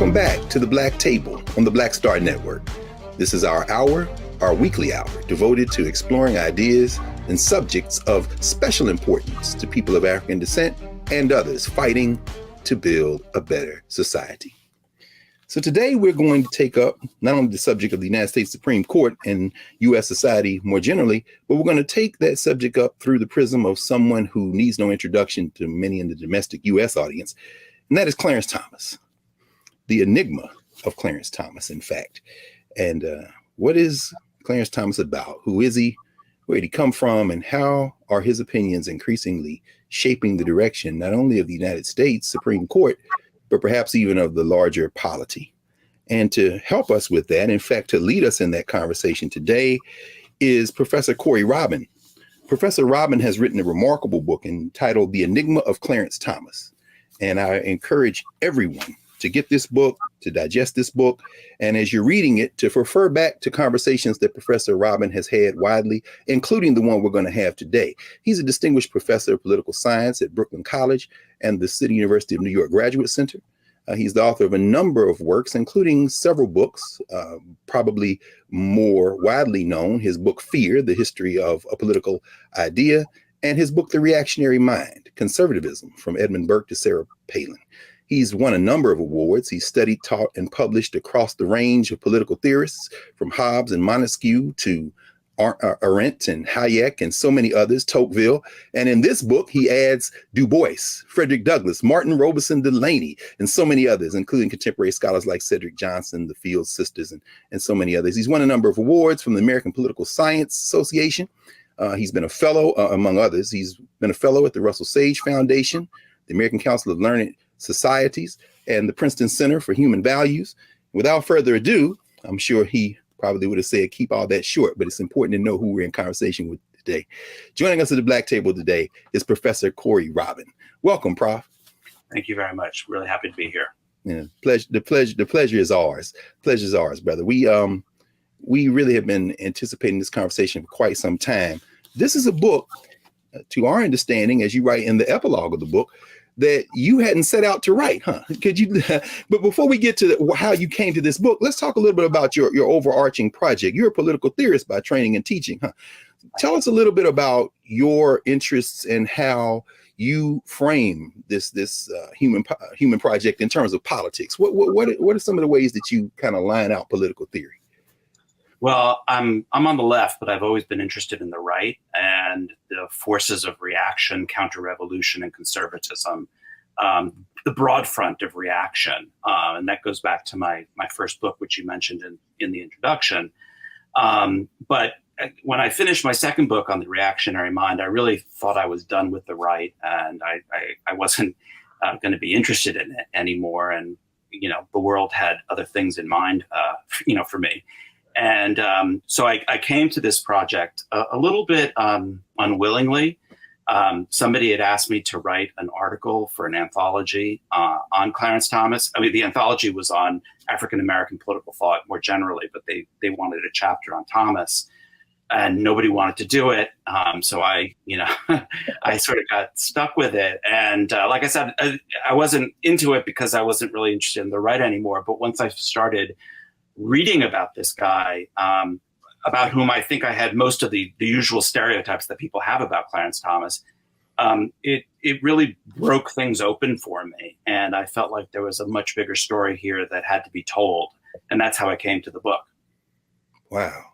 Welcome back to the Black Table on the Black Star Network. This is our weekly hour, devoted to exploring ideas and subjects of special importance to people of African descent and others fighting to build a better society. So today we're going to take up not only the subject of the United States Supreme Court and U.S. society more generally, but we're going to take that subject up through the prism of someone who needs no introduction to many in the domestic U.S. audience, and that is Clarence Thomas, the Enigma of Clarence Thomas, in fact. And what is Clarence Thomas about? Who is he? Where did he come from? And how are his opinions increasingly shaping the direction not only of the United States Supreme Court, but perhaps even of the larger polity? And to help us with that, in fact, to lead us in that conversation today, is Professor Corey Robin. Professor Robin has written a remarkable book entitled The Enigma of Clarence Thomas. And I encourage everyone to get this book, to digest this book, and as you're reading it, to refer back to conversations that Professor Robin has had widely, including the one we're going to have today. He's a distinguished professor of political science at Brooklyn College and the City University of New York Graduate Center. He's the author of a number of works, including several books, probably more widely known, his book, Fear, The History of a Political Idea, and his book, The Reactionary Mind, Conservatism, from Edmund Burke to Sarah Palin. He's won a number of awards. He's studied, taught, and published across the range of political theorists, from Hobbes and Montesquieu to Arendt and Hayek and so many others, Tocqueville. And in this book, he adds Du Bois, Frederick Douglass, Martin Robeson Delaney, and so many others, including contemporary scholars like Cedric Johnson, the Fields Sisters, and so many others. He's won a number of awards from the American Political Science Association. He's been a fellow, among others. He's been a fellow at the Russell Sage Foundation, the American Council of Learned Societies, and the Princeton Center for Human Values. Without further ado, I'm sure he probably would have said keep all that short, but it's important to know who we're in conversation with today. Joining us at the Black Table today is Professor Corey Robin. Welcome, Prof. Thank you very much. Really happy to be here. Yeah, the pleasure is ours. Pleasure is ours, brother. We really have been anticipating this conversation for quite some time. This is a book, to our understanding, as you write in the epilogue of the book, that you hadn't set out to write, huh? Could you? But before we get to how you came to this book, let's talk a little bit about your overarching project. You're a political theorist by training and teaching, huh? Tell us a little bit about your interests and how you frame this human project in terms of politics. What are some of the ways that you kind of line out political theory? Well, I'm on the left, but I've always been interested in the right and the forces of reaction, counter-revolution, and conservatism, the broad front of reaction. And that goes back to my first book, which you mentioned in the introduction. But when I finished my second book on the reactionary mind, I really thought I was done with the right, and I wasn't going to be interested in it anymore. And, the world had other things in mind, for me. And so I came to this project a little bit unwillingly. Somebody had asked me to write an article for an anthology on Clarence Thomas. I mean, the anthology was on African-American political thought more generally, but they wanted a chapter on Thomas, and nobody wanted to do it. So I I sort of got stuck with it. And like I said, I wasn't into it because I wasn't really interested in the right anymore. But once I started reading about this guy, about whom I think I had most of the usual stereotypes that people have about Clarence Thomas, it really broke things open for me. And I felt like there was a much bigger story here that had to be told. And that's how I came to the book. Wow.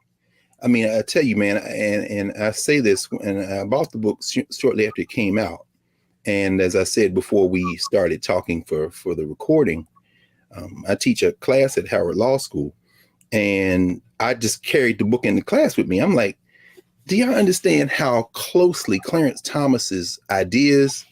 I mean, I tell you, man, and I say this, and I bought the book shortly after it came out. And as I said before we started talking for the recording, I teach a class at Howard Law School, and I just carried the book into class with me. I'm like, do y'all understand how closely Clarence Thomas's ideas,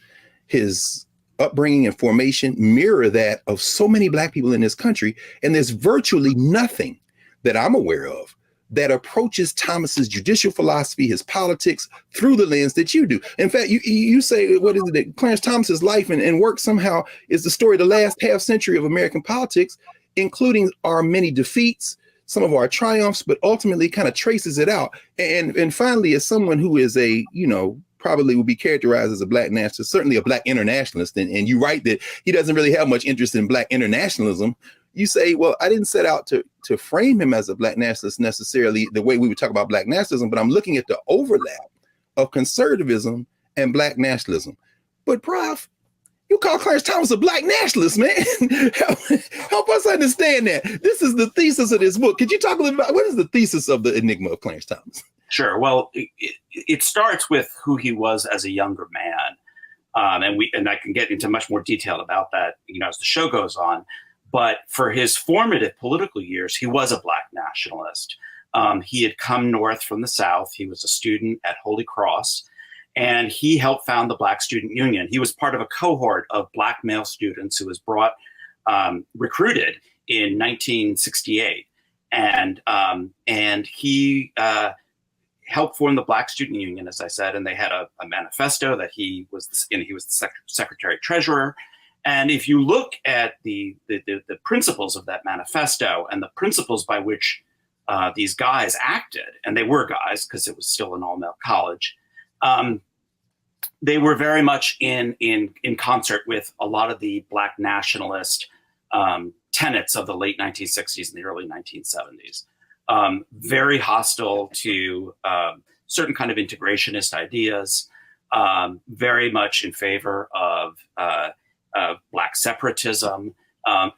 his upbringing and formation mirror that of so many Black people in this country? And there's virtually nothing that I'm aware of that approaches Thomas's judicial philosophy, his politics, through the lens that you do. In fact, you say, what is it, that Clarence Thomas's life and work somehow is the story of the last half century of American politics, including our many defeats, some of our triumphs, but ultimately kind of traces it out. And finally, as someone who is probably would be characterized as a Black nationalist, certainly a Black internationalist, and you write that he doesn't really have much interest in Black internationalism, you say, well, I didn't set out to frame him as a Black nationalist necessarily the way we would talk about Black nationalism, but I'm looking at the overlap of conservatism and Black nationalism. But Prof, you call Clarence Thomas a Black nationalist, man. help us understand that. This is the thesis of this book. Could you talk a little about what is the thesis of the Enigma of Clarence Thomas? Sure. Well, it starts with who he was as a younger man. And I can get into much more detail about that, as the show goes on. But for his formative political years, he was a Black nationalist. He had come north from the South. He was a student at Holy Cross, and he helped found the Black Student Union. He was part of a cohort of Black male students who was recruited in 1968. And he helped form the Black Student Union, as I said, and they had a manifesto that he was the secretary treasurer. And if you look at the principles of that manifesto and the principles by which these guys acted, and they were guys because it was still an all-male college, they were very much in concert with a lot of the Black nationalist tenets of the late 1960s and the early 1970s. Very hostile to certain kind of integrationist ideas, very much in favor of Black separatism,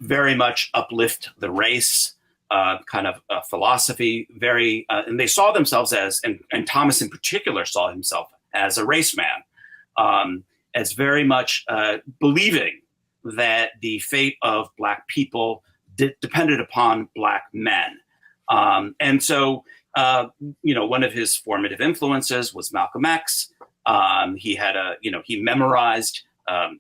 very much uplift the race kind of philosophy, and they saw themselves as, and Thomas in particular saw himself as a race man, as very much believing that the fate of Black people depended upon Black men. And so, one of his formative influences was Malcolm X. He memorized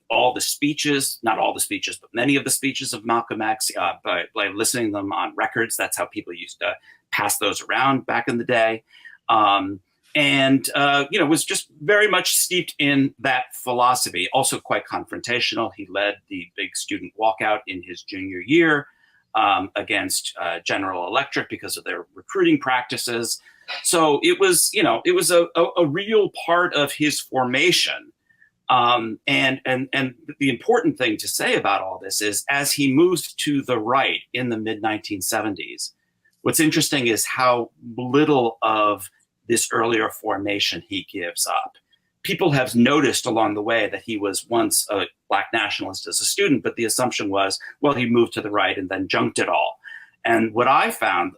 all the speeches, not all the speeches, but many of the speeches of Malcolm X by listening to them on records. That's how people used to pass those around back in the day. Was just very much steeped in that philosophy, also quite confrontational. He led the big student walkout in his junior year against General Electric because of their recruiting practices. So it was a real part of his formation. And the important thing to say about all this is, as he moves to the right in the mid 1970s, what's interesting is how little of this earlier formation he gives up. People have noticed along the way that he was once a Black nationalist as a student, but the assumption was, well, he moved to the right and then junked it all. And what I found,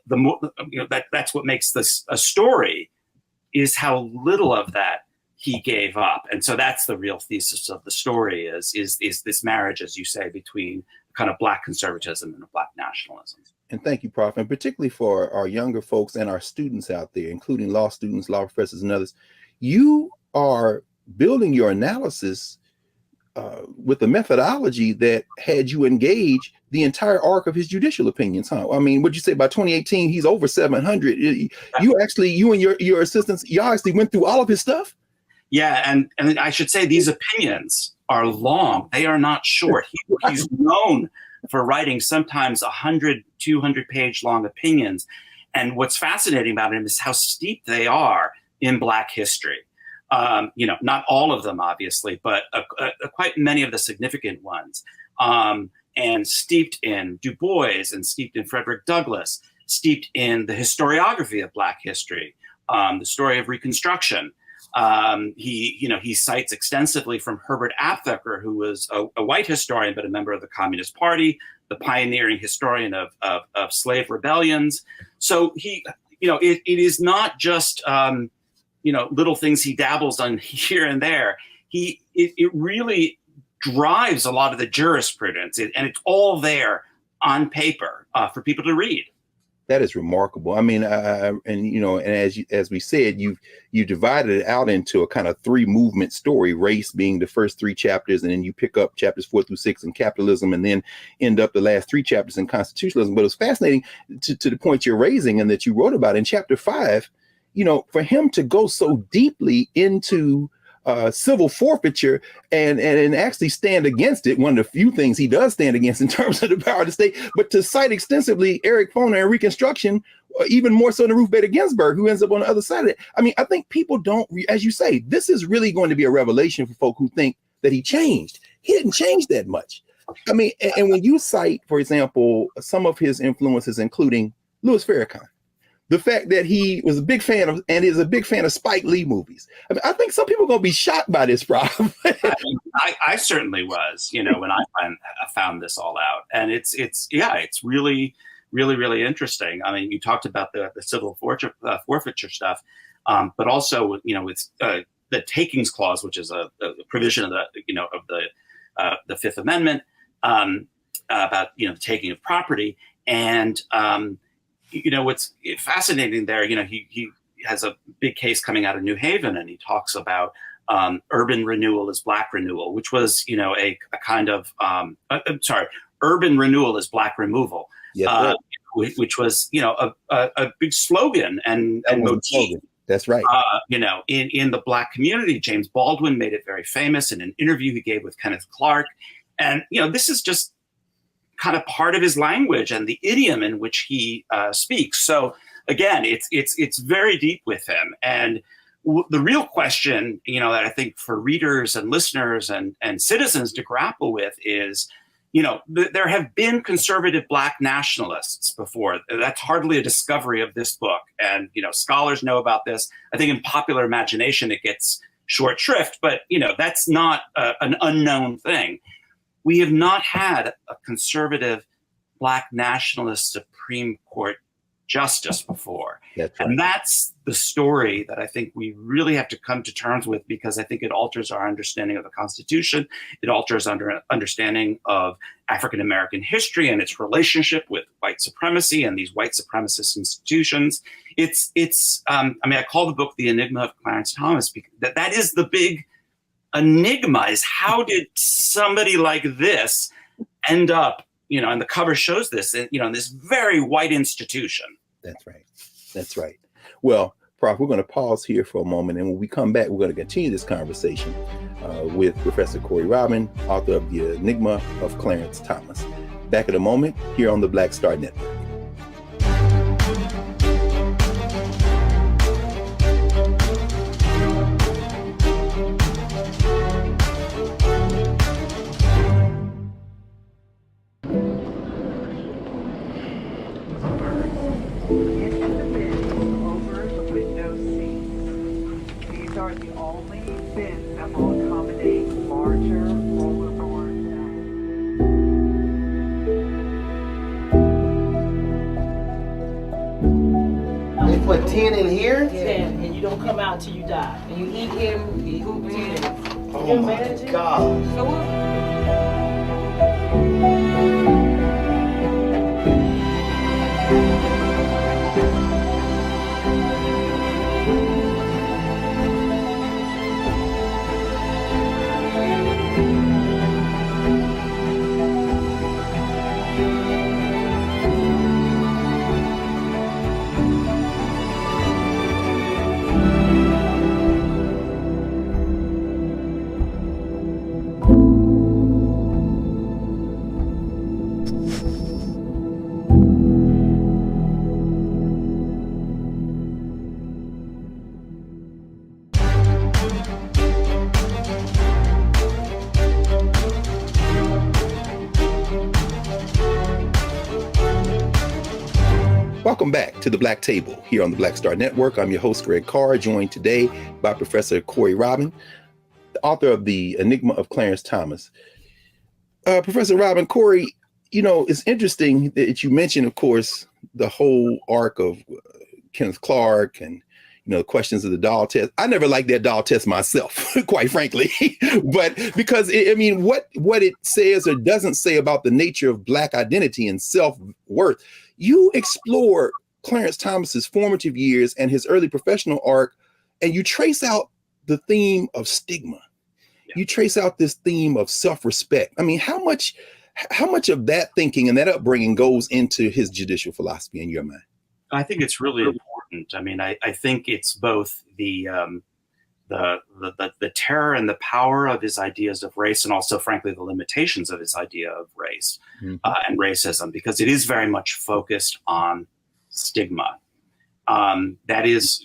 that's what makes this a story, is how little of that he gave up. And so that's the real thesis of the story is this marriage, as you say, between kind of Black conservatism and Black nationalism. And thank you, Prof. And particularly for our younger folks and our students out there, including law students, law professors, and others, you are building your analysis with a methodology that had you engage the entire arc of his judicial opinions, huh? I mean, what'd you say, by 2018, he's over 700. You and your assistants, y'all actually went through all of his stuff? Yeah, and I should say these opinions are long. They are not short. He's known for writing sometimes 100, 200-page long opinions. And what's fascinating about him is how steep they are in Black history. Not all of them, obviously, but quite many of the significant ones. And steeped in Du Bois and steeped in Frederick Douglass, steeped in the historiography of Black history, the story of Reconstruction. He cites extensively from Herbert Aptheker, who was a white historian, but a member of the Communist Party, the pioneering historian of slave rebellions. So it is not just, little things he dabbles on here and there. It really drives a lot of the jurisprudence, and it's all there on paper for people to read. That is remarkable. I mean, and as we said, you divided it out into a kind of 3-movement story, race being the first 3 chapters, and then you pick up chapters 4 through 6 in capitalism, and then end up the last 3 chapters in constitutionalism. But it's fascinating to the point you're raising and that you wrote about in chapter 5, for him to go so deeply into civil forfeiture and actually stand against it. One of the few things he does stand against in terms of the power of the state, but to cite extensively Eric Foner and Reconstruction, even more so than Ruth Bader Ginsburg, who ends up on the other side of it. I mean, I think people don't, as you say, this is really going to be a revelation for folk who think that he changed. He didn't change that much. I mean, and when you cite, for example, some of his influences, including Louis Farrakhan, the fact that he was a big fan of and is a big fan of Spike Lee movies. I mean, I think some people are going to be shocked by this problem. I certainly was, when I found this all out, and it's really, really, really interesting. I mean, you talked about the civil forfeiture stuff, but also, it's the takings clause, which is a provision of the Fifth Amendment about the taking of property, and what's fascinating there, he has a big case coming out of New Haven, and he talks about urban renewal is black renewal, which was, a kind of, urban renewal is black removal, yes, which was, a big slogan and motif. That's right. In the black community. James Baldwin made it very famous in an interview he gave with Kenneth Clark. And, this is just kind of part of his language and the idiom in which he speaks. So again, it's very deep with him. And the real question, that I think for readers and listeners and citizens to grapple with is, there have been conservative black nationalists before. That's hardly a discovery of this book. And, scholars know about this. I think in popular imagination, it gets short shrift, but, that's not an unknown thing. We have not had a conservative black nationalist Supreme Court justice before. That's right. And that's the story that I think we really have to come to terms with, because I think it alters our understanding of the Constitution. It alters our understanding of African-American history and its relationship with white supremacy and these white supremacist institutions. I call the book The Enigma of Clarence Thomas, because that is the big enigma, is how did somebody like this end up, and the cover shows this, in this very white institution. That's right. That's right. Well, Prof, we're going to pause here for a moment, and when we come back, we're going to continue this conversation with Professor Corey Robin, author of The Enigma of Clarence Thomas. Back in a moment here on the Black Star Network. Put 10 in here? 10, and you don't come out till you die. And you eat him, he hoops in. Oh my God. So what? Welcome back to the Black Table here on the Black Star Network. I'm your host, Greg Carr, joined today by Professor Corey Robin, the author of The Enigma of Clarence Thomas. Professor Robin, Corey, it's interesting that you mentioned, of course, the whole arc of Kenneth Clark and, the questions of the doll test. I never liked that doll test myself, quite frankly, but because, what it says or doesn't say about the nature of Black identity and self-worth. You explore Clarence Thomas's formative years and his early professional arc, and you trace out the theme of stigma. Yeah. You trace out this theme of self-respect. I mean, how much of that thinking and that upbringing goes into his judicial philosophy in your mind? I think it's really important. I mean, I think it's both the terror and the power of his ideas of race, and also, frankly, the limitations of his idea of race and racism, because it is very much focused on stigma. That is,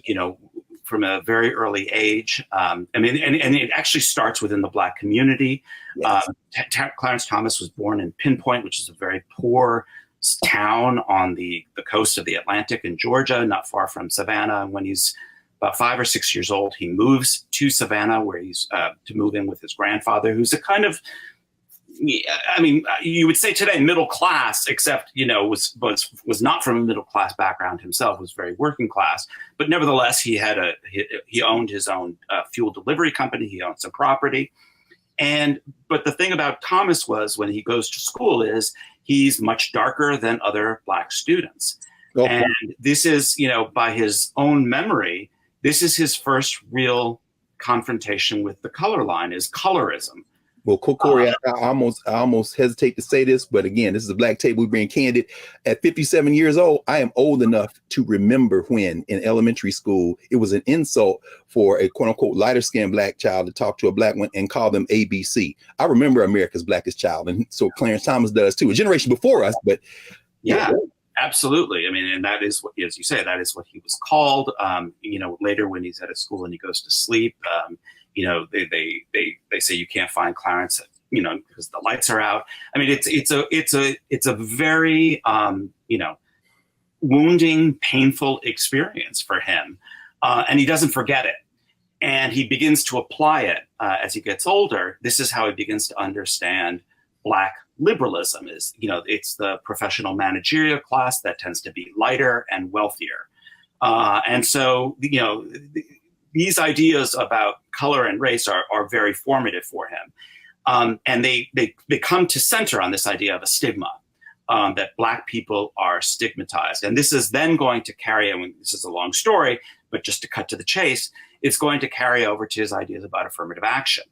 from a very early age. I mean, and it actually starts within the Black community. Yes. Clarence Thomas was born in Pinpoint, which is a very poor town on the coast of the Atlantic in Georgia, not far from Savannah. And when he's about 5 or 6 years old, he moves to Savannah, where he's to move in with his grandfather, who's a kind of, I mean, you would say today middle class, except, you know, was not from a middle class background himself, was very working class. But nevertheless, he owned his own fuel delivery company. He owned some property. But the thing about Thomas was, when he goes to school, is he's much darker than other Black students. Okay. And this is, you know, by his own memory, this is his first real confrontation with the color line, is colorism. Well, Corey, I almost hesitate to say this, but again, this is a Black Table. We're being candid. At 57 years old, I am old enough to remember when in elementary school, it was an insult for a quote unquote lighter skinned Black child to talk to a Black one and call them ABC. I remember America's Blackest Child. And so Clarence Thomas does too, a generation before us, but yeah. Absolutely. I mean, and that is what, as you say, that is what he was called. You know, later when he's at a school and he goes to sleep, you know, they say you can't find Clarence, you know, because the lights are out. I mean, it's a very, you know, wounding, painful experience for him. And he doesn't forget it. And he begins to apply it as he gets older. This is how he begins to understand Black liberalism. Is, you know, it's the professional managerial class that tends to be lighter and wealthier. And so, you know, these ideas about color and race are very formative for him. And they come to center on this idea of a stigma, that Black people are stigmatized. And this is then going to carry, I mean, this is a long story, but just to cut to the chase, it's going to carry over to his ideas about affirmative action.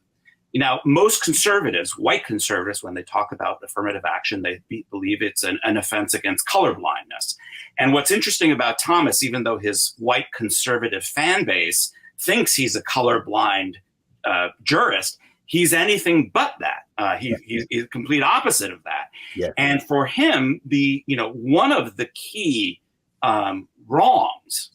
Now, most conservatives, white conservatives, when they talk about affirmative action, they believe it's an offense against colorblindness. And what's interesting about Thomas, even though his white conservative fan base thinks he's a colorblind jurist, he's anything but that. He's the complete opposite of that. Yeah. And for him, one of the key wrongs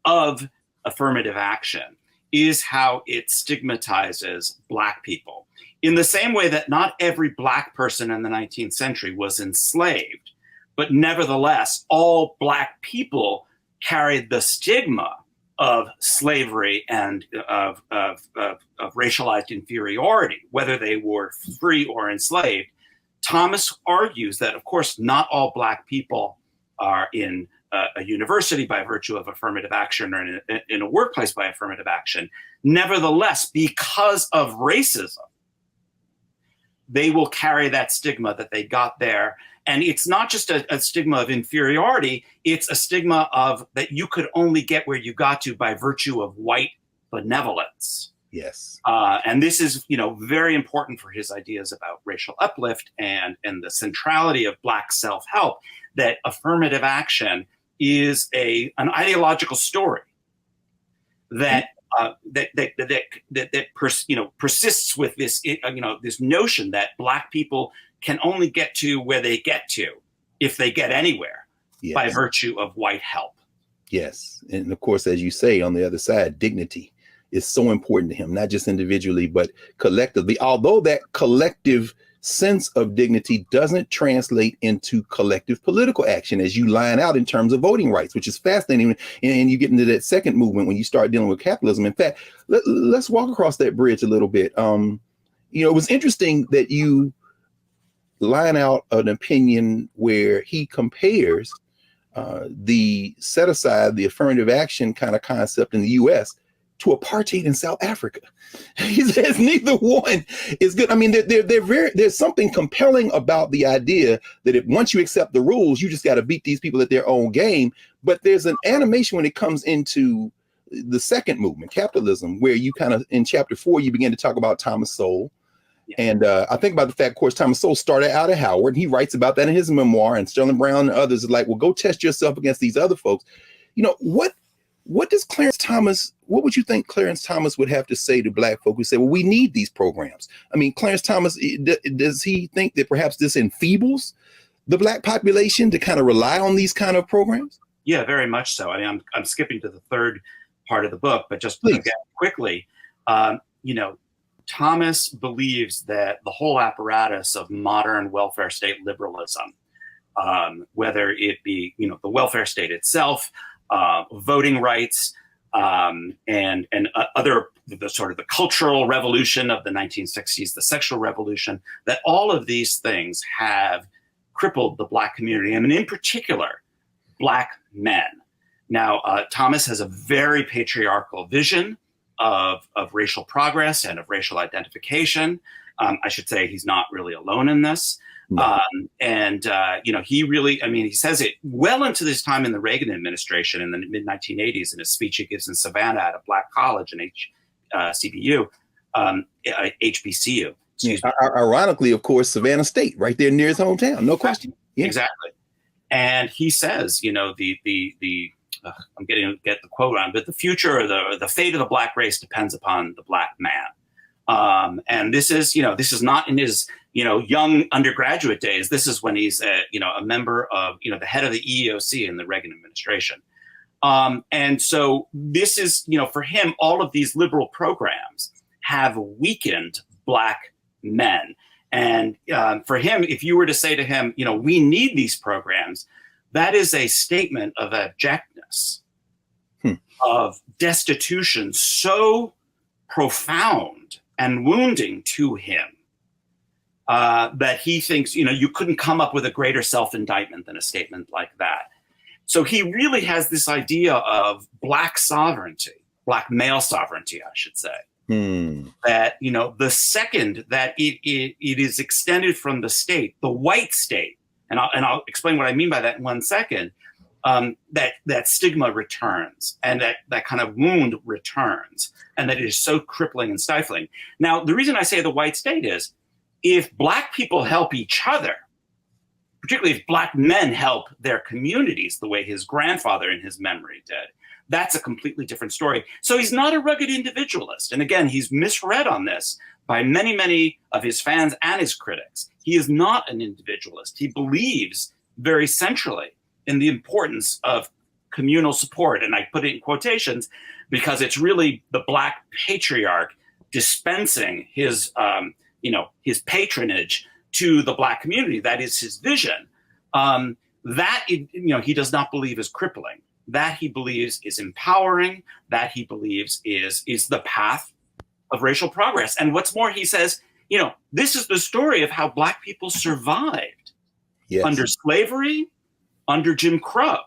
of affirmative action is how it stigmatizes Black people. In the same way that not every Black person in the 19th century was enslaved, but nevertheless, all Black people carried the stigma of slavery and of racialized inferiority, whether they were free or enslaved. Thomas argues that, of course, not all Black people are in a university by virtue of affirmative action, or in a workplace by affirmative action. Nevertheless, because of racism, they will carry that stigma that they got there. And it's not just a stigma of inferiority, it's a stigma of that you could only get where you got to by virtue of white benevolence. Yes. And this is, you know, very important for his ideas about racial uplift and the centrality of Black self-help, that affirmative action is an ideological story that persists with this this notion that Black people can only get to where they get to, if they get anywhere, yes, by virtue of white help. Yes, and of course, as you say, on the other side, dignity is so important to him, not just individually but collectively. Although that collective sense of dignity doesn't translate into collective political action, as you line out in terms of voting rights, which is fascinating. And you get into that second movement when you start dealing with capitalism. In fact, let's walk across that bridge a little bit. It was interesting that you line out an opinion where he compares the set aside, the affirmative action kind of concept in the U.S. to apartheid in South Africa. He says neither one is good. I mean, there's something compelling about the idea that if once you accept the rules, you just got to beat these people at their own game. But there's an animation when it comes into the second movement, capitalism, where you kind of, in chapter 4, you begin to talk about Thomas Sowell. Yeah. And I think about the fact, of course, Thomas Sowell started out at Howard, and he writes about that in his memoir, and Sterling Brown and others are like, well, go test yourself against these other folks. You know, what does Clarence Thomas, what would you think Clarence Thomas would have to say to Black folk who say, well, we need these programs? I mean, Clarence Thomas, does he think that perhaps this enfeebles the Black population to kind of rely on these kind of programs? Yeah, very much so. I mean, I'm skipping to the third part of the book, but just Please. again, quickly, Thomas believes that the whole apparatus of modern welfare state liberalism, whether it be, the welfare state itself, voting rights, and other, the cultural revolution of the 1960s, the sexual revolution, that all of these things have crippled the Black community, and in particular, Black men. Now, Thomas has a very patriarchal vision of racial progress and of racial identification. I should say he's not really alone in this. No. He really, he says it well into this time in the Reagan administration in the mid-1980s in a speech he gives in Savannah at a Black college in HBCU. Ironically, of course, Savannah State, right there near his hometown, no question. Yeah. Exactly. And he says, I'm getting the quote on, but the future or the fate of the Black race depends upon the Black man. And this is not in his, young undergraduate days. This is when he's, a member of, the head of the EEOC in the Reagan administration. And so this is, for him, all of these liberal programs have weakened Black men. And for him, if you were to say to him, we need these programs, that is a statement of abjectness, of destitution so profound and wounding to him that he thinks, you couldn't come up with a greater self-indictment than a statement like that. So he really has this idea of Black sovereignty, Black male sovereignty, I should say. That, the second that it is extended from the state, the white state, and I'll explain what I mean by that in 1 second, that stigma returns and that kind of wound returns, and that it is so crippling and stifling. Now, the reason I say the white state is if Black people help each other, particularly if Black men help their communities the way his grandfather in his memory did, that's a completely different story. So he's not a rugged individualist. And again, he's misread on this by many, many of his fans and his critics. He is not an individualist. He believes very centrally in the importance of communal support. And I put it in quotations because it's really the Black patriarch dispensing his patronage to the Black community. That is his vision. He does not believe is crippling. That he believes is empowering, that he believes is the path of racial progress. And what's more, he says, this is the story of how Black people survived under slavery, under Jim Crow.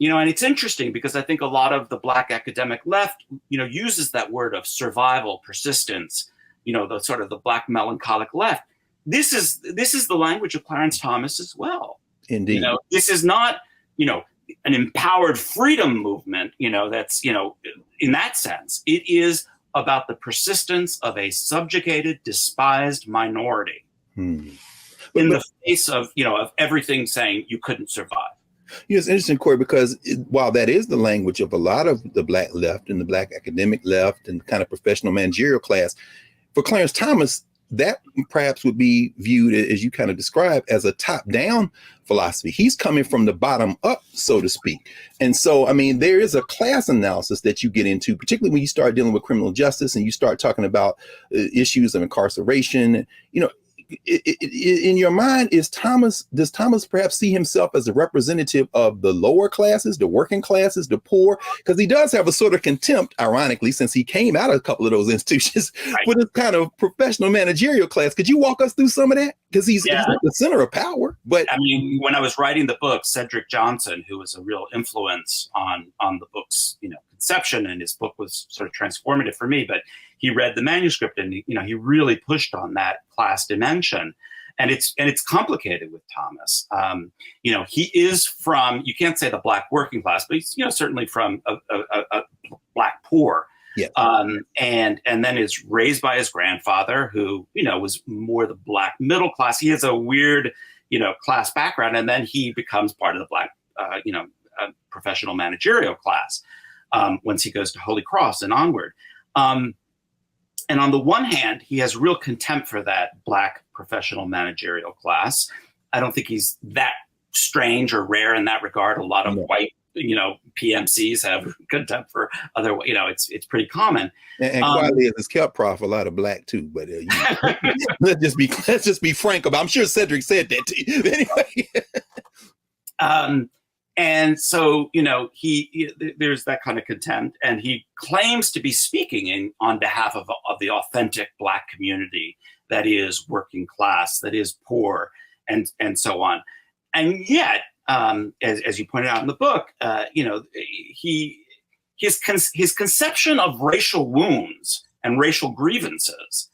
And it's interesting because I think a lot of the Black academic left, uses that word of survival, persistence, the sort of the Black melancholic left. This is the language of Clarence Thomas as well. Indeed. This is not, an empowered freedom movement, that's, in that sense. It is about the persistence of a subjugated, despised minority in the face of, of everything saying you couldn't survive. It's interesting, Corey, because while that is the language of a lot of the Black left and the Black academic left and kind of professional managerial class, for Clarence Thomas, that perhaps would be viewed, as you kind of describe, as a top-down philosophy. He's coming from the bottom up, so to speak. And so, there is a class analysis that you get into, particularly when you start dealing with criminal justice and you start talking about issues of incarceration. In your mind, does Thomas perhaps see himself as a representative of the lower classes, the working classes, the poor? Because he does have a sort of contempt, ironically, since he came out of a couple of those institutions, for this kind of professional managerial class. Could you walk us through some of that? Because he's at the center of power. But when I was writing the book, Cedric Johnson, who was a real influence on the book's conception, and his book was sort of transformative for me, but he read the manuscript and he really pushed on that class dimension, and it's complicated with Thomas. He is from, you can't say the Black working class, but he's certainly from a Black poor. Yeah. And then is raised by his grandfather, who was more the Black middle class. He has a weird class background, and then he becomes part of the Black professional managerial class once he goes to Holy Cross and onward. And on the one hand, he has real contempt for that Black professional managerial class. I don't think he's that strange or rare in that regard. A lot of white PMCs have contempt for other, it's pretty common. And quietly as kept, Prof, a lot of black too. But let's just be frank about. I'm sure Cedric said that to you anyway. And so there's that kind of contempt, and he claims to be speaking on behalf of the authentic black community that is working class, that is poor, and so on. And yet, as you pointed out in the book, his conception of racial wounds and racial grievances,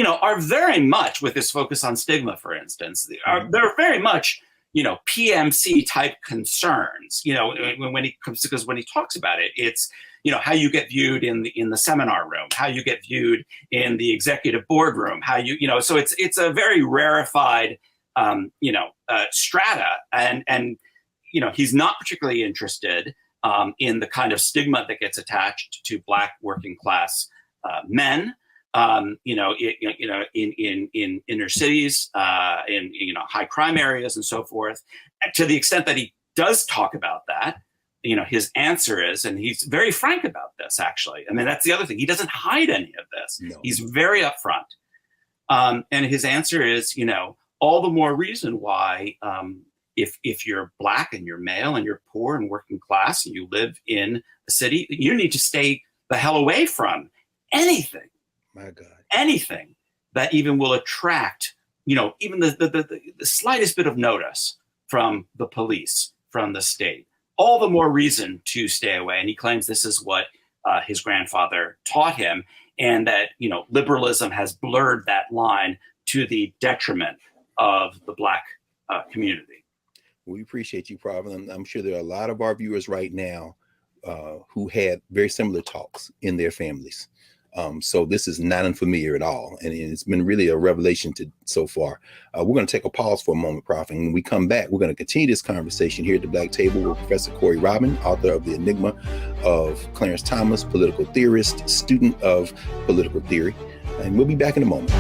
are very much, with his focus on stigma, for instance, they're very much, PMC type concerns. When he talks about it, it's how you get viewed in the seminar room, how you get viewed in the executive boardroom, how so it's a very rarefied strata, and he's not particularly interested in the kind of stigma that gets attached to black working class men, in inner cities, in high crime areas and so forth. And to the extent that he does talk about that, his answer is, and he's very frank about this, actually. I mean, that's the other thing. He doesn't hide any of this. No. He's very upfront. And his answer is, all the more reason why, if you're black and you're male and you're poor and working class and you live in a city, you need to stay the hell away from anything. My God. Anything that even will attract, even the slightest bit of notice from the police, from the state. All the more reason to stay away. And he claims this is what his grandfather taught him, and that, liberalism has blurred that line to the detriment of the black community. We appreciate you, Prof. I'm sure there are a lot of our viewers right now who had very similar talks in their families. So this is not unfamiliar at all. And it's been really a revelation so far. We're going to take a pause for a moment, Prof. And when we come back, we're going to continue this conversation here at the Black Table with Professor Corey Robin, author of The Enigma of Clarence Thomas, political theorist, student of political theory. And we'll be back in a moment.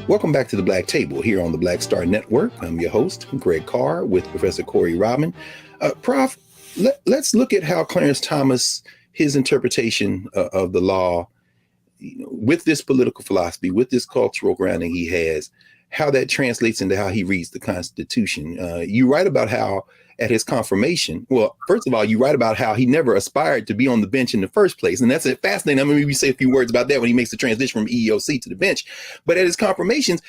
Welcome back to the Black Table here on the Black Star Network. I'm your host, Greg Carr, with Professor Corey Robin. Prof, let's look at how Clarence Thomas, his interpretation of the law, with this political philosophy, with this cultural grounding he has, how that translates into how he reads the Constitution. You write about how at his confirmation, well, first of all, you write about how he never aspired to be on the bench in the first place. And that's fascinating. I mean, maybe say a few words about that when he makes the transition from EEOC to the bench. But at his confirmations,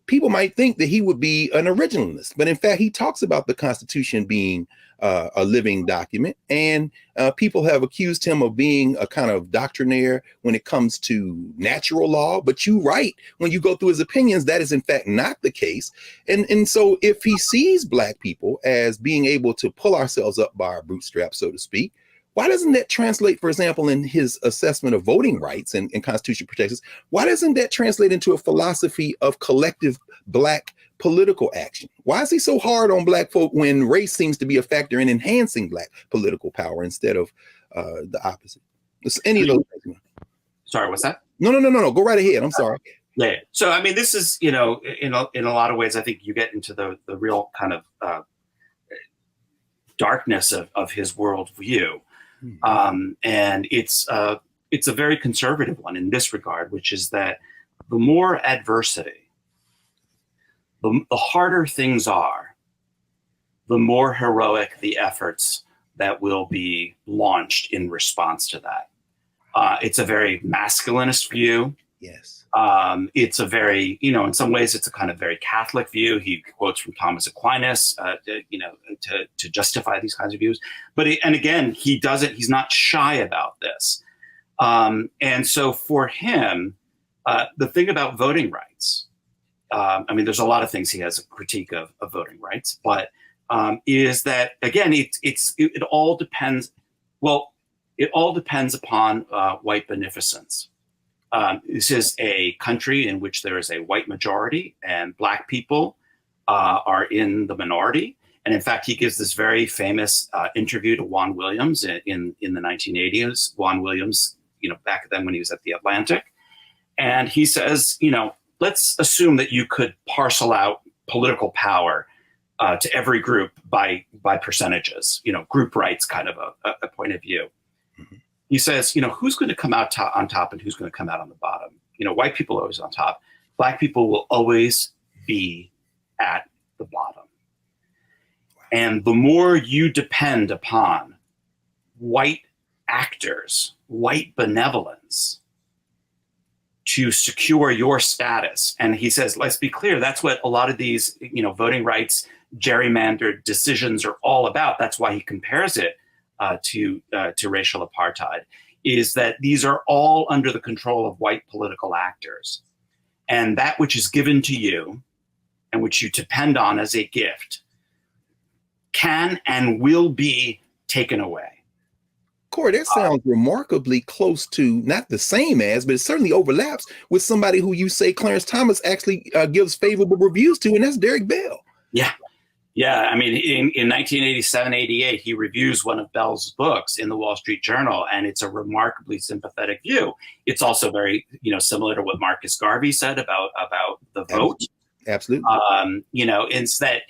people might think that he would be an originalist. But in fact, he talks about the Constitution being a living document. And people have accused him of being a kind of doctrinaire when it comes to natural law. But you write, when you go through his opinions, that is in fact not the case. And so if he sees Black people as being able to pull ourselves up by our bootstraps, so to speak, why doesn't that translate, for example, in his assessment of voting rights and Constitution protections? Why doesn't that translate into a philosophy of collective Black political action? Why is he so hard on Black folk when race seems to be a factor in enhancing Black political power instead of the opposite? Any of those things. Sorry, what's that? No. Go right ahead. I'm sorry. Yeah. So, I mean, this is, in a lot of ways, I think you get into the real kind of darkness of his worldview. And it's a very conservative one in this regard, which is that the more adversity, the harder things are, the more heroic the efforts that will be launched in response to that. It's a very masculinist view. Yes. It's a very, in some ways, it's a kind of very Catholic view. He quotes from Thomas Aquinas, to justify these kinds of views. But he's not shy about this. And so for him, the thing about voting rights I mean, there's a lot of things he has a critique of voting rights, but is that, again, it all depends. Well, it all depends upon white beneficence. This is a country in which there is a white majority and black people are in the minority. And in fact, he gives this very famous interview to Juan Williams in the 1980s. Juan Williams, back then when he was at the Atlantic. And he says, let's assume that you could parcel out political power to every group by percentages, group rights kind of a point of view. Mm-hmm. He says, who's going to come out on top and who's going to come out on the bottom? White people are always on top. Black people will always be at the bottom. And the more you depend upon white actors, white benevolence to secure your status. And he says, let's be clear, that's what a lot of these, voting rights, gerrymandered decisions are all about. That's why he compares it to racial apartheid, is that these are all under the control of white political actors. And that which is given to you and which you depend on as a gift can and will be taken away. Corey, that sounds remarkably close to, not the same as, but it certainly overlaps with somebody who you say Clarence Thomas actually gives favorable reviews to, and that's Derek Bell. Yeah. Yeah. I mean, in 1987, 88, he reviews one of Bell's books in the Wall Street Journal, and it's a remarkably sympathetic view. It's also very, similar to what Marcus Garvey said about the vote. Absolutely. It's that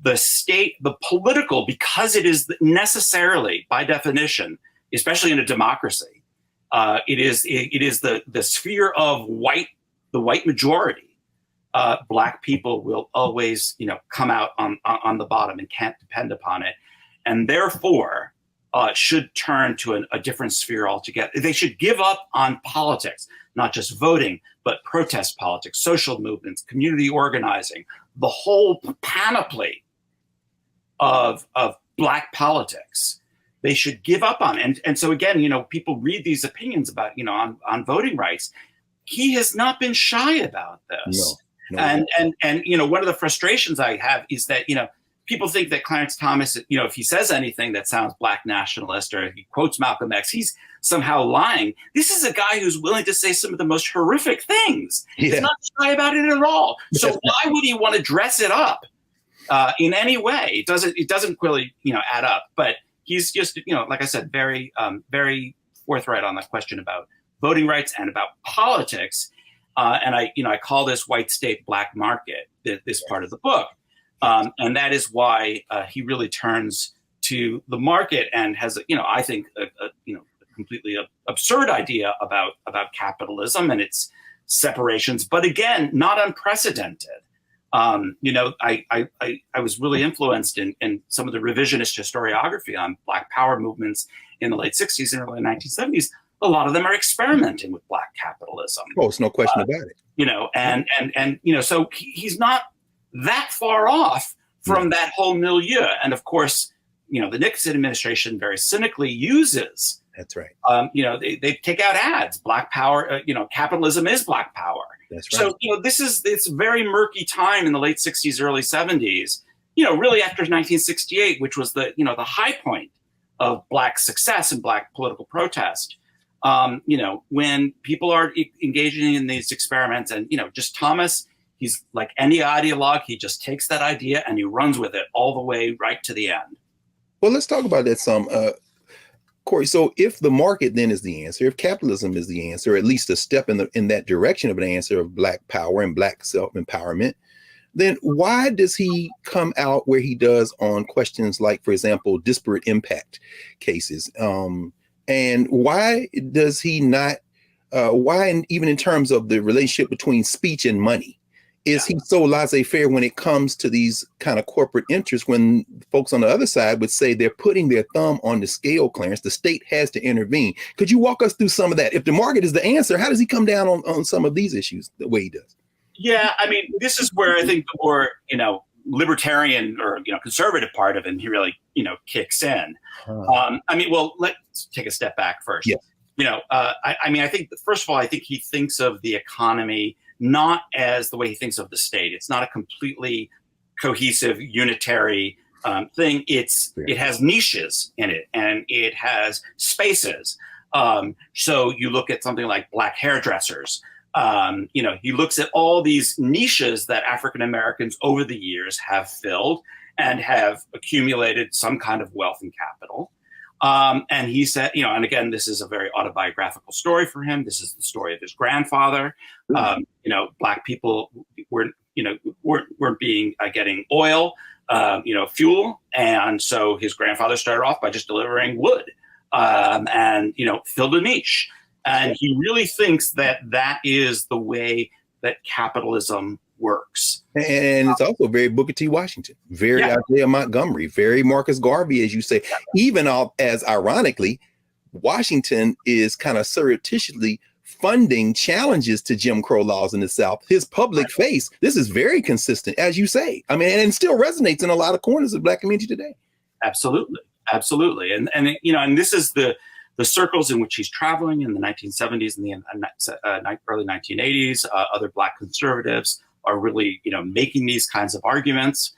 the state, the political, because it is necessarily, by definition, especially in a democracy, it is the sphere of the white majority. Black people will always, come out on the bottom and can't depend upon it, and therefore should turn to a different sphere altogether. They should give up on politics, not just voting, but protest politics, social movements, community organizing, the whole panoply of Black politics. They should give up on. And so again, people read these opinions about, on voting rights. He has not been shy about this. No. And one of the frustrations I have is that, people think that Clarence Thomas, if he says anything that sounds Black nationalist or he quotes Malcolm X, he's somehow lying. This is a guy who's willing to say some of the most horrific things. Yeah. He's not shy about it at all. So why would he want to dress it up in any way? It doesn't really, add up. But he's just, like I said, very, very forthright on the question about voting rights and about politics. And I call this white state black market, this part of the book. And that is why he really turns to the market and has, I think, a completely absurd idea about capitalism and its separations, but again, not unprecedented. I was really influenced in some of the revisionist historiography on Black Power movements in the late 60s and early 1970s. A lot of them are experimenting with Black capitalism. Oh, it's no question about it. So he's not that far off from that whole milieu. And of course, the Nixon administration very cynically uses. That's right. They take out ads. Black power. Capitalism is Black power. That's right. So it's a very murky time in the late 60s, early 70s. Really after 1968, which was the high point of Black success and Black political protest. When people are engaging in these experiments, and just Thomas, he's like any ideologue. He just takes that idea and he runs with it all the way right to the end. Well, let's talk about that some. Corey, so if the market then is the answer, if capitalism is the answer, at least a step in that direction of an answer of Black power and Black self-empowerment, then why does he come out where he does on questions like, for example, disparate impact cases? And why does he not, even in terms of the relationship between speech and money, is he so laissez-faire when it comes to these kind of corporate interests, when folks on the other side would say they're putting their thumb on the scale, Clarence, the state has to intervene. Could you walk us through some of that? If the market is the answer, how does he come down on some of these issues the way he does? Yeah, I mean, this is where I think the more, libertarian or, conservative part of him, he really, kicks in. Let's take a step back first. Yes. I think, first of all, I think he thinks of the economy not as the way he thinks of the state. It's not a completely cohesive, unitary thing. It has niches in it, and it has spaces. So you look at something like black hairdressers. He looks at all these niches that African Americans over the years have filled and have accumulated some kind of wealth and capital. And he said, and again, this is a very autobiographical story for him. This is the story of his grandfather. Black people weren't being getting oil, fuel. And so his grandfather started off by just delivering wood and filled a niche. And he really thinks that is the way that capitalism works. And it's also very Booker T. Washington, very Isaiah Montgomery, very Marcus Garvey, as you say. Even as ironically, Washington is kind of surreptitiously funding challenges to Jim Crow laws in the South. His public face, this is very consistent, as you say. I mean, and it still resonates in a lot of corners of the Black community today. Absolutely. And this is the circles in which he's traveling in the 1970s and the early 1980s. Other Black conservatives are really, making these kinds of arguments.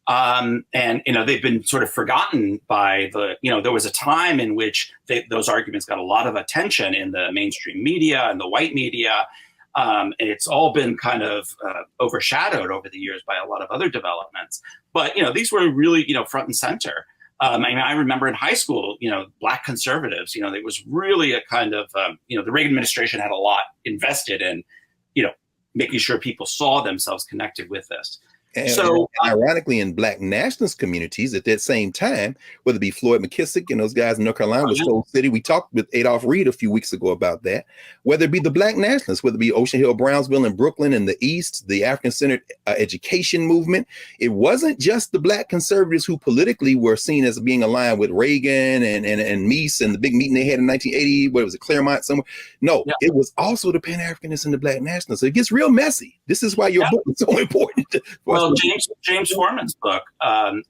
And they've been sort of forgotten by there was a time in which those arguments got a lot of attention in the mainstream media and the white media. And it's all been kind of overshadowed over the years by a lot of other developments. But, these were really, front and center. I remember in high school, Black conservatives, it was really a kind of, the Reagan administration had a lot invested in, making sure people saw themselves connected with this. And ironically, in Black nationalist communities at that same time, whether it be Floyd McKissick and those guys in North Carolina with Soul City, we talked with Adolph Reed a few weeks ago about that, whether it be the Black nationalists, whether it be Ocean Hill, Brownsville, and Brooklyn in the East, the African-centered education movement, it wasn't just the Black conservatives who politically were seen as being aligned with Reagan and Meese and the big meeting they had in 1980, what was it, Claremont somewhere? No, it was also the Pan-Africanists and the Black nationalists. So it gets real messy. This is why your book is so important. Well, James Foreman's book,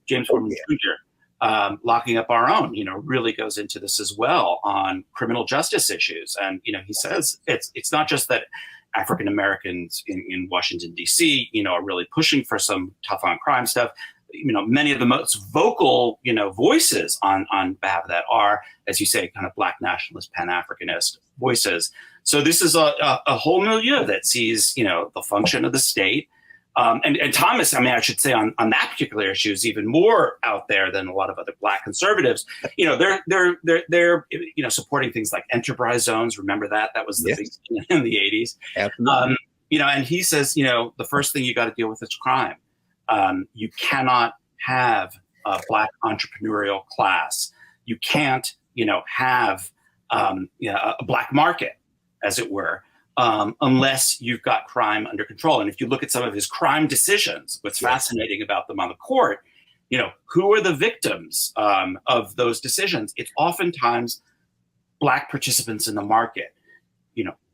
James Foreman Jr., Locking Up Our Own, really goes into this as well on criminal justice issues. And, he says it's not just that African Americans in Washington, D.C., are really pushing for some tough on crime stuff. Many of the most vocal, voices on behalf of that are, as you say, kind of Black nationalist, Pan-Africanist voices. So this is a whole milieu that sees, the function of the state. And Thomas, I should say on that particular issue is even more out there than a lot of other Black conservatives. They're supporting things like enterprise zones. Remember that was the big thing in the 80s. Absolutely. And he says, the first thing you got to deal with is crime. You cannot have a Black entrepreneurial class. You can't, have a Black market, as it were. Unless you've got crime under control. And if you look at some of his crime decisions, what's fascinating about them on the court, who are the victims of those decisions? It's oftentimes Black participants in the market,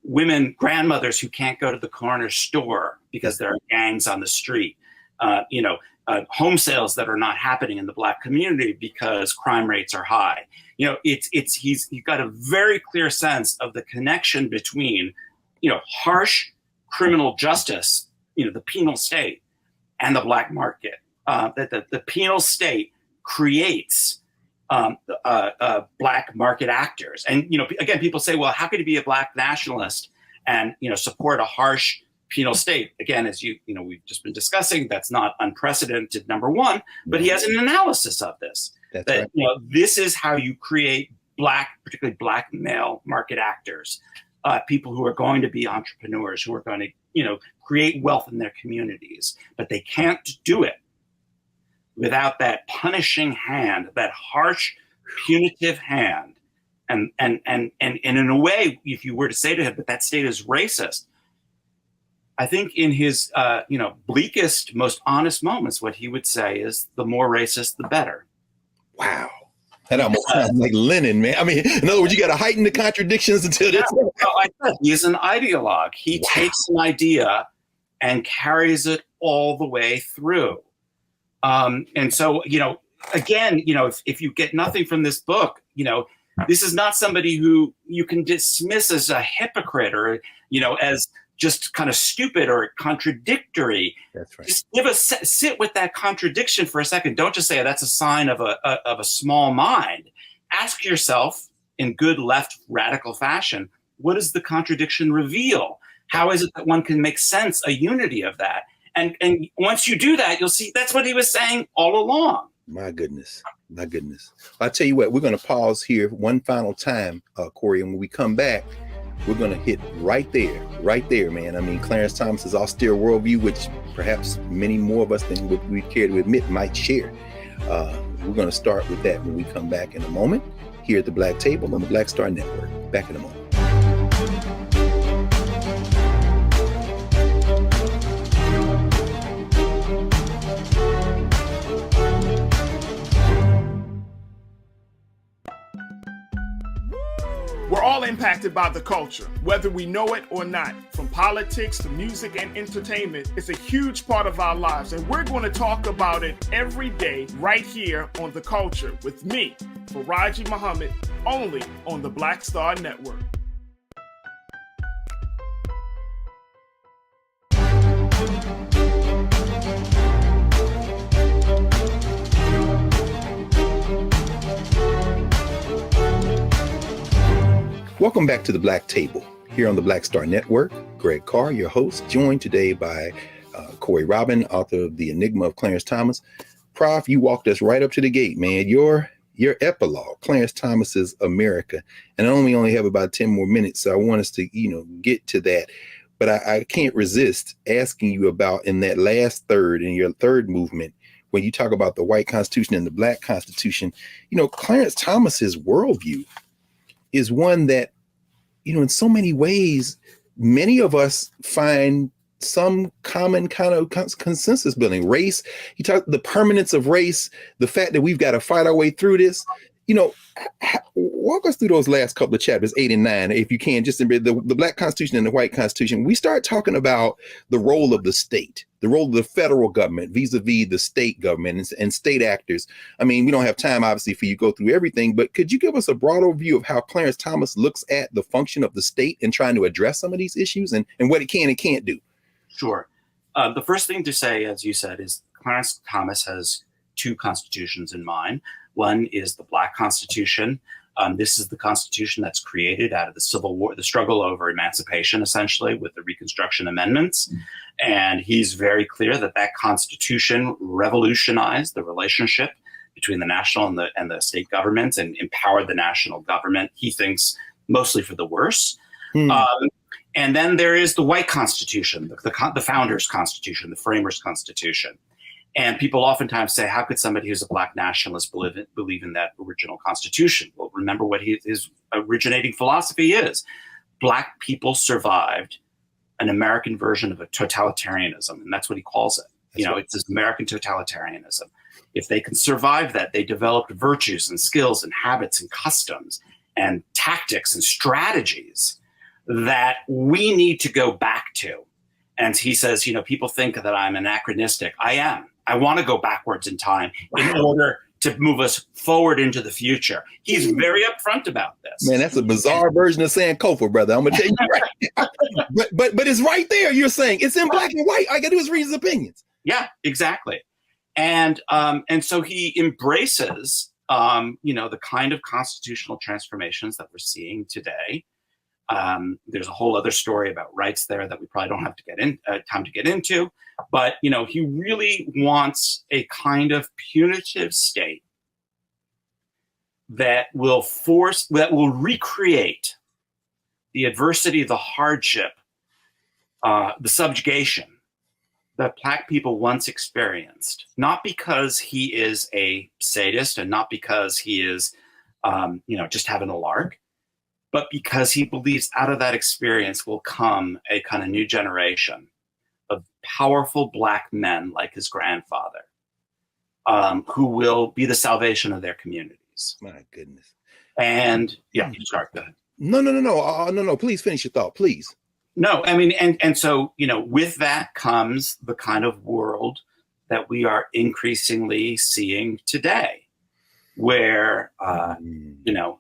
women, grandmothers who can't go to the corner store because there are gangs on the street, home sales that are not happening in the Black community because crime rates are high. He's got a very clear sense of the connection between harsh criminal justice, the penal state, and the Black market. That the penal state creates Black market actors. And, again, people say, well, how could he be a Black nationalist and, support a harsh penal state? Again, as we've just been discussing, that's not unprecedented, number one, but he has an analysis of this. That's right. This is how you create particularly Black male market actors. People who are going to be entrepreneurs, who are going to, create wealth in their communities, but they can't do it without that punishing hand, that harsh, punitive hand. And in a way, if you were to say to him that state is racist, I think in his, bleakest, most honest moments, what he would say is the more racist, the better. Wow. That almost sounds like Lenin, man. In other words, you got to heighten the contradictions until this. I said he's an ideologue. He takes an idea and carries it all the way through. And so, again, if you get nothing from this book, this is not somebody who you can dismiss as a hypocrite or, as just kind of stupid or contradictory. That's right. Just sit with that contradiction for a second. Don't just say that's a sign of a small mind. Ask yourself in good left radical fashion, what does the contradiction reveal? How is it that one can make sense, a unity of that? And once you do that, you'll see that's what he was saying all along. My goodness. My goodness. I'll tell you what, we're going to pause here one final time, Corey. And when we come back, we're going to hit right there, man. I mean, Clarence Thomas's austere worldview, which perhaps many more of us than what we care to admit might share. We're going to start with that when we come back in a moment here at the Black Table on the Black Star Network. Back in a moment. We're all impacted by the culture, whether we know it or not. From politics to music and entertainment, it's a huge part of our lives, and we're going to talk about it every day right here on The Culture with me, Faraji Muhammad, only on the Black Star Network. Welcome back to the Black Table here on the Black Star Network. Greg Carr, your host, joined today by Corey Robin, author of The Enigma of Clarence Thomas. Prof, you walked us right up to the gate, man. Your epilogue, Clarence Thomas's America. And I only have about 10 more minutes, so I want us to, get to that. But I can't resist asking you about in that last third, in your third movement, when you talk about the white Constitution and the Black Constitution, Clarence Thomas's worldview is one that, in so many ways, many of us find some common kind of consensus building. Race, he talked the permanence of race, the fact that we've got to fight our way through this. Walk us through those last couple of chapters, 8 and 9, if you can, just in the Black Constitution and the White Constitution. We start talking about the role of the state, the role of the federal government vis-a-vis the state government and state actors. I mean, we don't have time, obviously, for you to go through everything, but could you give us a broader view of how Clarence Thomas looks at the function of the state and trying to address some of these issues and what it can and can't do? Sure. The first thing to say, as you said, is Clarence Thomas has two constitutions in mind. One is the Black Constitution. This is the Constitution that's created out of the Civil War, the struggle over emancipation, essentially, with the Reconstruction Amendments. And he's very clear that that Constitution revolutionized the relationship between the national and the state governments and empowered the national government, he thinks, mostly for the worse. And then there is the White Constitution, the Founders' Constitution, the Framers' Constitution. And people oftentimes say, how could somebody who's a Black nationalist believe in that original Constitution? Well, remember what his originating philosophy is. Black people survived an American version of a totalitarianism, and that's what he calls it. It's this American totalitarianism. If they can survive that, they developed virtues and skills and habits and customs and tactics and strategies that we need to go back to. And he says, people think that I'm anachronistic. I am. I want to go backwards in time in order to move us forward into the future. He's very upfront about this. Man, that's a bizarre version of saying Kofa, brother. I'm gonna tell you right. but it's right there. You're saying it's in black and white. I gotta do is read his opinions. Yeah, exactly. And so he embraces the kind of constitutional transformations that we're seeing today. There's a whole other story about rights there that we probably don't have to get in time to get into, but he really wants a kind of punitive state that will recreate the adversity, the hardship, the subjugation that Black people once experienced, not because he is a sadist and not because he is just having a lark, but because he believes out of that experience will come a kind of new generation of powerful Black men like his grandfather, who will be the salvation of their communities. My goodness. And sorry, go ahead. No. Please finish your thought, please. No, I mean, and so, with that comes the kind of world that we are increasingly seeing today, where,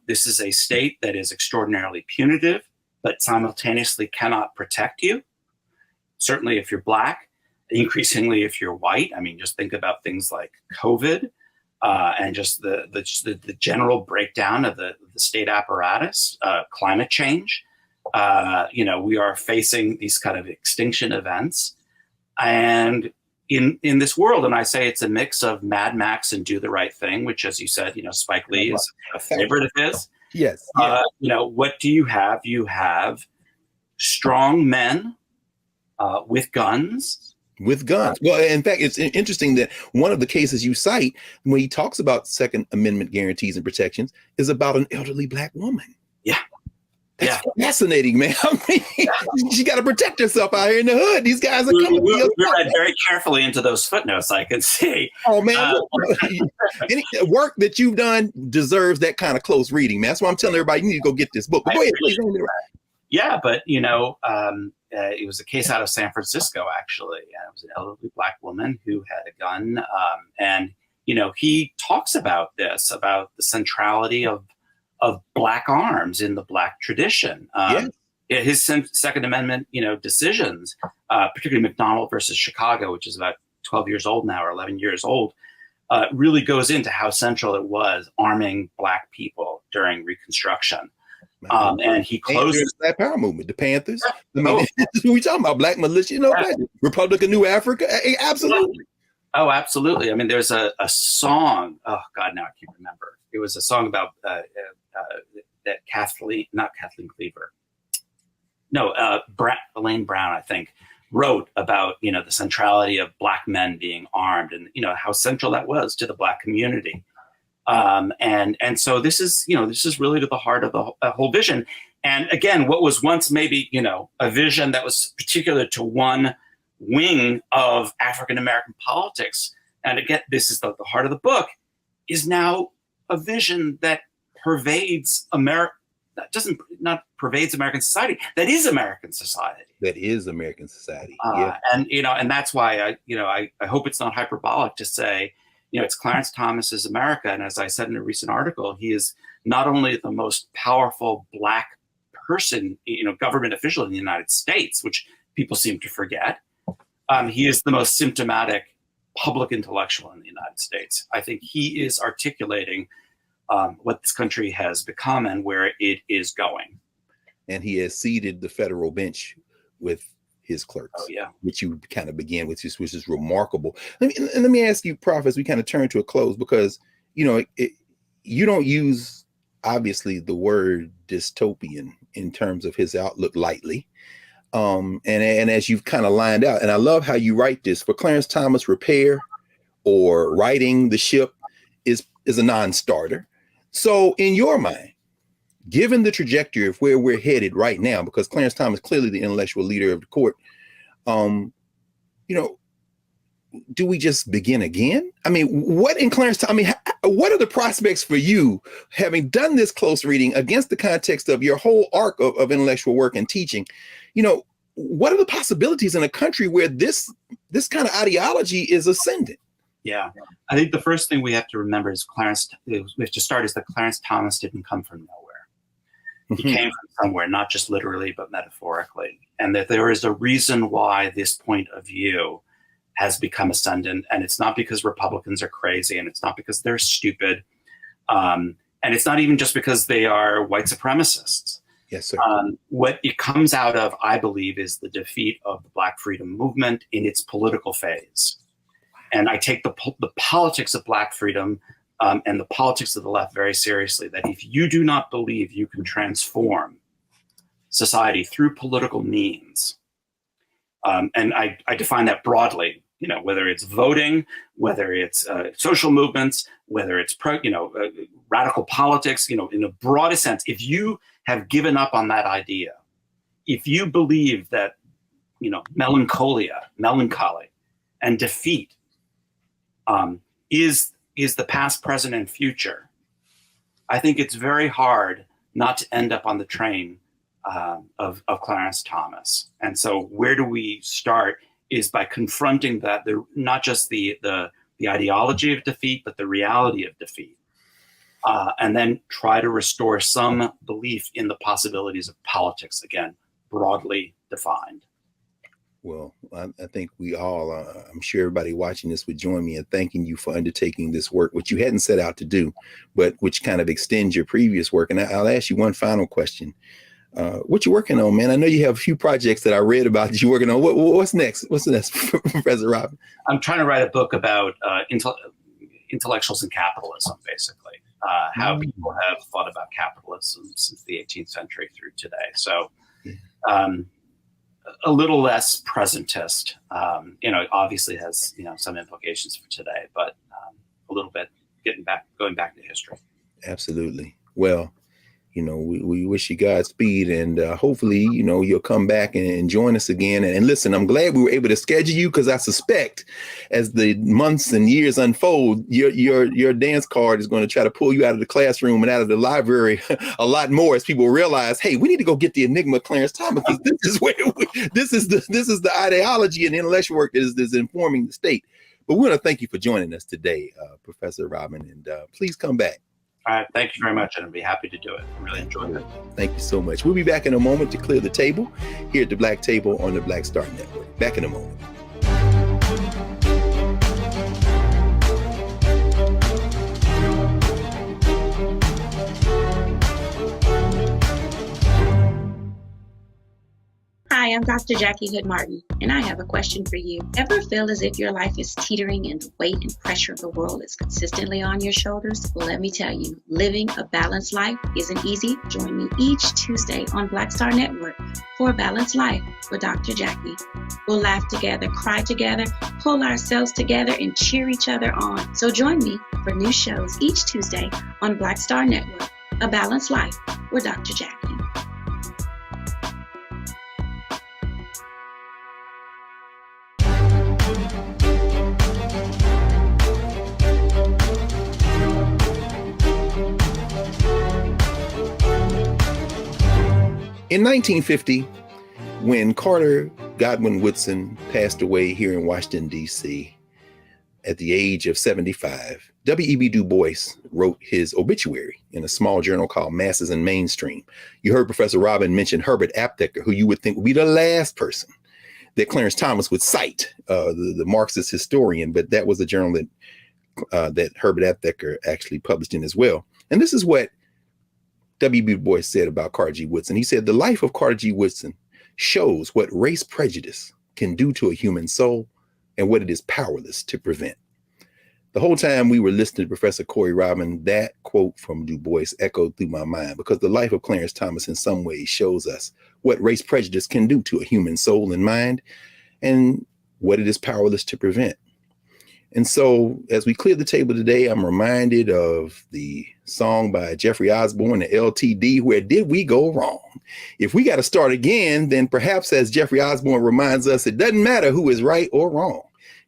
this is a state that is extraordinarily punitive, but simultaneously cannot protect you. certainly if you're Black, increasingly if you're white. I mean, just think about things like COVID and just the general breakdown of the state apparatus, climate change. We are facing these kind of extinction events. And in this world, and I say it's a mix of Mad Max and Do the Right Thing, which, as you said, Spike Lee is a favorite of his. Yes. What do you have? You have strong men with guns. With guns. Well, in fact, it's interesting that one of the cases you cite when he talks about Second Amendment guarantees and protections is about an elderly Black woman. Yeah. That's fascinating, man. I mean, she got to protect herself out here in the hood. These guys are coming. We read very carefully into those footnotes, I can see. Oh, man. Any work that you've done deserves that kind of close reading, man. That's why I'm telling everybody you need to go get this book. But go ahead, please. Yeah, but, it was a case out of San Francisco, actually. It was an elderly Black woman who had a gun. And he talks about this, about the centrality of Black arms in the Black tradition. His Second Amendment, decisions, particularly McDonald versus Chicago, which is about 12 years old now or 11 years old, really goes into how central it was arming Black people during Reconstruction. And he closes that power movement, the Panthers. I mean, we talking about Black militia, Republic of New Africa. Absolutely. Oh, absolutely. I mean, there's a song. Oh God, now I can't remember. It was a song about that not Kathleen Cleaver. No, Elaine Brown, I think, wrote about the centrality of Black men being armed and how central that was to the Black community. And so this is really to the heart of the whole vision. And again, what was once maybe, a vision that was particular to one wing of African-American politics. And again, this is the heart of the book, is now a vision that pervades America. That not pervades American society. That is American society. That is American society. And that's why I hope it's not hyperbolic to say, it's Clarence Thomas's America. And as I said in a recent article, he is not only the most powerful Black person, government official in the United States, which people seem to forget. He is the most symptomatic public intellectual in the United States. I think he is articulating what this country has become and where it is going. And he has seeded the federal bench with his clerks, which you kind of began with, which is remarkable. Let me ask you, Prof, as we kind of turn to a close, because, you don't use, obviously, the word dystopian in terms of his outlook lightly. And as you've kind of lined out, and I love how you write this, for Clarence Thomas, repair or righting the ship is a non-starter. So in your mind, given the trajectory of where we're headed right now, because Clarence Thomas clearly the intellectual leader of the court, do we just begin again? I mean, what are the prospects for you, having done this close reading against the context of your whole arc of intellectual work and teaching? What are the possibilities in a country where this kind of ideology is ascendant? Yeah, I think the first thing we have to remember is we have to start is that Clarence Thomas didn't come from nowhere. He came from somewhere, not just literally, but metaphorically. And that there is a reason why this point of view has become ascendant. And it's not because Republicans are crazy, and it's not because they're stupid. And it's not even just because they are white supremacists. Yes, sir. What it comes out of, I believe, is the defeat of the Black freedom movement in its political phase. And I take the politics of Black freedom and the politics of the left very seriously, that if you do not believe you can transform society through political means, and I define that broadly, whether it's voting, whether it's social movements, whether it's radical politics, in the broadest sense, if you have given up on that idea, if you believe that, melancholy and defeat is the past, present, and future, I think it's very hard not to end up on the train of Clarence Thomas. And so where do we start is by confronting that, not just the ideology of defeat, but the reality of defeat. And then try to restore some belief in the possibilities of politics, again, broadly defined. Well, I think we all, I'm sure everybody watching this would join me in thanking you for undertaking this work, which you hadn't set out to do, but which kind of extends your previous work. And I'll ask you one final question. What you working on, man? I know you have a few projects that I read about that you're working on. What's next? What's next, Professor Robin? I'm trying to write a book about intellectuals and capitalism, basically, how people have thought about capitalism since the 18th century through today. So a little less presentist, obviously has, some implications for today, but a little bit going back to history. Absolutely. Well, we wish you Godspeed, and hopefully, you'll come back and join us again. And listen, I'm glad we were able to schedule you, because I suspect as the months and years unfold, your dance card is going to try to pull you out of the classroom and out of the library a lot more, as people realize, hey, we need to go get the Enigma of Clarence Thomas, because this is the ideology and intellectual work that is informing the state. But we want to thank you for joining us today, Professor Robin, and please come back. All right. Thank you very much. And I'd be happy to do it. I really enjoyed it. Thank you so much. We'll be back in a moment to clear the table here at the Black Table on the Black Star Network. Back in a moment. Hi, I'm Dr. Jackie Hood Martin, and I have a question for you. Ever feel as if your life is teetering and the weight and pressure of the world is consistently on your shoulders? Well, let me tell you, living a balanced life isn't easy. Join me each Tuesday on Black Star Network for A Balanced Life with Dr. Jackie. We'll laugh together, cry together, pull ourselves together, and cheer each other on. So join me for new shows each Tuesday on Black Star Network, A Balanced Life with Dr. Jackie. In 1950, when Carter Godwin Woodson passed away here in Washington, D.C., at the age of 75, W.E.B. Du Bois wrote his obituary in a small journal called Masses and Mainstream. You heard Professor Robin mention Herbert Aptheker, who you would think would be the last person that Clarence Thomas would cite, the Marxist historian, but that was a journal that Herbert Aptheker actually published in as well. And this is what W.B. Du Bois said about Carter G. Woodson. He said, the life of Carter G. Woodson shows what race prejudice can do to a human soul and what it is powerless to prevent. The whole time we were listening to Professor Corey Robin, that quote from Du Bois echoed through my mind, because the life of Clarence Thomas in some ways shows us what race prejudice can do to a human soul and mind and what it is powerless to prevent. And so as we clear the table today, I'm reminded of the song by Jeffrey Osborne, the LTD, Where Did We Go Wrong? If we got to start again, then perhaps, as Jeffrey Osborne reminds us, it doesn't matter who is right or wrong.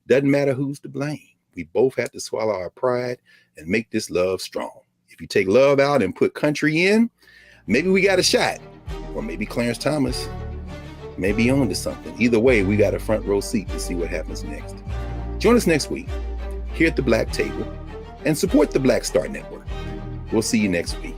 Doesn't matter who's to blame. We both have to swallow our pride and make this love strong. If you take love out and put country in, maybe we got a shot. Or maybe Clarence Thomas may be on to something. Either way, we got a front row seat to see what happens next. Join us next week here at the Black Table and support the Black Star Network. We'll see you next week.